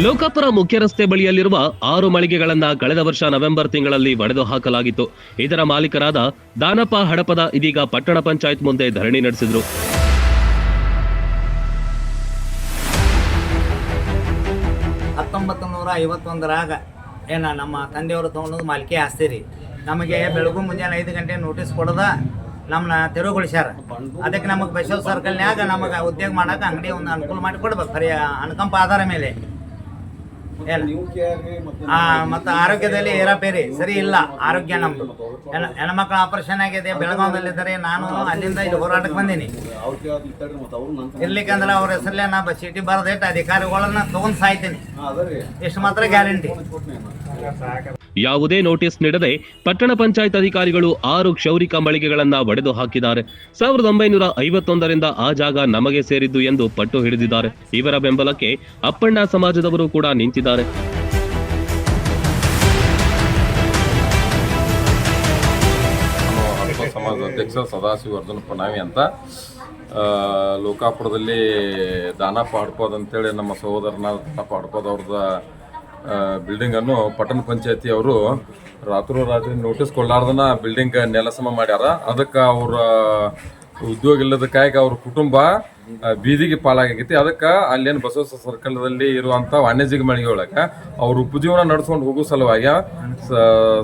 ಲೋಕಾಪುರ ಮುಖ್ಯ ರಸ್ತೆ ಬಳಿಯಲ್ಲಿರುವ 6 ಮಳಿಗೆಗಳನ್ನ ಕಳೆದ ವರ್ಷ ನವೆಂಬರ್ ತಿಂಗಳಲ್ಲಿ ಒಡೆದು ಹಾಕಲಾಗಿತ್ತು. ಇದರ ಮಾಲೀಕರಾದ ದಾನಪ್ಪ ಹಡಪದ ಇದೀಗ ಪಟ್ಟಣ ಪಂಚಾಯತ್ ಮುಂದೆ ಧರಣಿ ನಡೆಸಿದ್ರು. ನಮ್ಮ ತಂದೆಯವರು ತಗೊಂಡು ಮಾಲಿಕೆ ಆಸ್ತಿ ರೀ. ನಮಗೆ ಬೆಳಗು ಮುಂಜಾನೆ 5 ಗಂಟೆ ನೋಟಿಸ್ ಕೊಡೋದ ನಮ್ಮನ್ನ ತೆರವುಗೊಳಿಸ್ಯಾರ. ಅದಕ್ಕೆ ನಮಗೆ ಬಸವ ಸರ್ಕಲ್ನ್ಯಾಗ ನಮಗೆ ಉದ್ಯೋಗ ಮಾಡಕ್ಕೆ ಅಂಗಡಿ ಒಂದು ಅನುಕೂಲ ಮಾಡಿ ಕೊಡ್ಬೇಕು ಖರೆ ಅನುಕಂಪ ಆಧಾರ ಮೇಲೆ. ಮತ್ತು ಆರೋಗ್ಯದಲ್ಲಿ ಏರಾಪೇರಿ ಸರಿ ಇಲ್ಲ. ಆರೋಗ್ಯ ನಮ್ದು ಹೆಣ್ಮಕ್ಳು ಆಪರೇಷನ್ ಆಗಿದೆ, ಬೆಳಗಾವದಲ್ಲಿದ್ದಾರೆ. ನಾನು ಅಲ್ಲಿಂದ ಇಲ್ಲಿ ಹೋರಾಟಕ್ಕೆ ಬಂದೀನಿ. ಇರ್ಲಿಕ್ಕಂದ್ರೆ ಅವ್ರ ಹೆಸರಲ್ಲೇ ನಾ ಚೀಟಿ ಬರದೇಟ್ ಅಧಿಕಾರಿಗಳನ್ನ ತಗೊಂಡ್ ಸಾಯ್ತೀನಿ, ಇಷ್ಟು ಮಾತ್ರ ಗ್ಯಾರಂಟಿ. ಯಾವುದೇ ನೋಟಿಸ್ ನೀಡದೆ ಪಟ್ಟಣ ಪಂಚಾಯತ್ ಅಧಿಕಾರಿಗಳು 6 ಕ್ಷೌರಿಕ ಮಳಿಗೆಗಳನ್ನ ಒಡೆದು ಹಾಕಿದ್ದಾರೆ. 1951ರಿಂದ ಆ ಜಾಗ ನಮಗೆ ಸೇರಿದ್ದು ಎಂದು ಪಟ್ಟು ಹಿಡಿದಿದ್ದಾರೆ. ಇವರ ಬೆಂಬಲಕ್ಕೆ ಅಪ್ಪಣ್ಣ ಸಮಾಜದವರು ಕೂಡ ನಿಂತಿದ್ದಾರೆ. ಸಮಾಜದ ಅಧ್ಯಕ್ಷ ಸದಾಶಿವರ್ಧನ್ ಪನಾವಿ ಅಂತ ಲೋಕಾಪುರದಲ್ಲಿ ದಾನಪ್ಪ ಹಡಪದ್ ಅಂತೇಳಿ ನಮ್ಮ ಸಹೋದರನಾದ ದಾನಪ್ಪ ಹಡಪದ್ ಅವ್ರದ ಬಿಲ್ಡಿಂಗನ್ನು ಪಟ್ಟಣ ಪಂಚಾಯತಿ ಅವರು ರಾತ್ರಿ ನೋಟಿಸ್ ಕೊಡಲಾರ್ದನ ಬಿಲ್ಡಿಂಗ್ ನೆಲಸಮ ಮಾಡ್ಯಾರ. ಅದಕ್ಕೆ ಅವ್ರ ಉದ್ಯೋಗ ಇಲ್ಲದಕ್ಕಾಗಿ ಅವ್ರ ಕುಟುಂಬ ಬೀದಿಗೆ ಪಾಲಾಗೈತಿ. ಅದಕ್ಕೆ ಅಲ್ಲೇನು ಬಸವ ಸರ್ಕಲ್ದಲ್ಲಿ ಇರುವಂಥ ವಾಣಿಜ್ಯಿಕ ಮಳಿಗೆ ಒಳಗೆ ಅವ್ರ ಉಪಜೀವನ ನಡೆಸ್ಕೊಂಡು ಹೋಗೋ ಸಲುವಾಗಿ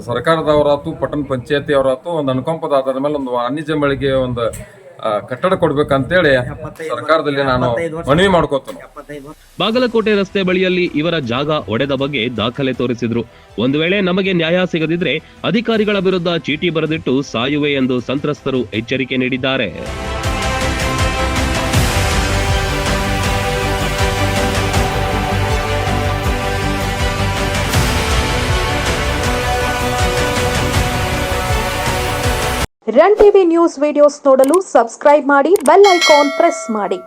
ಸರ್ಕಾರದವರಾತು ಪಟ್ಟಣ ಪಂಚಾಯತಿ ಅವರಾತು ಒಂದು ಅನುಕಂಪದ ಆಧಾರದ ಮೇಲೆ ಒಂದು ವಾಣಿಜ್ಯ ಮಳಿಗೆ ಒಂದು ಕಟ್ಟಡ ಕೊಡ್ಬೇಕಂತೇಳಿ ಸರ್ಕಾರದಲ್ಲಿ ನಾನು ಮನವಿ ಮಾಡ್ಕೋತೇನೆ. ಬಾಗಲಕೋಟೆ ರಸ್ತೆ ಬಳಿಯಲ್ಲಿ ಇವರ ಜಾಗ ಒಡೆದ ಬಗ್ಗೆ ದಾಖಲೆ ತೋರಿಸಿದ್ರು. ಒಂದು ವೇಳೆ ನಮಗೆ ನ್ಯಾಯ ಸಿಗದಿದ್ರೆ ಅಧಿಕಾರಿಗಳ ವಿರುದ್ಧ ಚೀಟಿ ಬರೆದಿಟ್ಟು ಸಾಯುವೆ ಎಂದು ಸಂತ್ರಸ್ತರು ಎಚ್ಚರಿಕೆ ನೀಡಿದ್ದಾರೆ. ರನ್ ಟಿವಿ ನ್ಯೂಸ್ ವಿಡಿಯೋಸ್ ನೋಡಲು ಸಬ್ಸ್ಕ್ರೈಬ್ ಮಾಡಿ, ಬೆಲ್ ಐಕಾನ್ ಪ್ರೆಸ್ ಮಾಡಿ.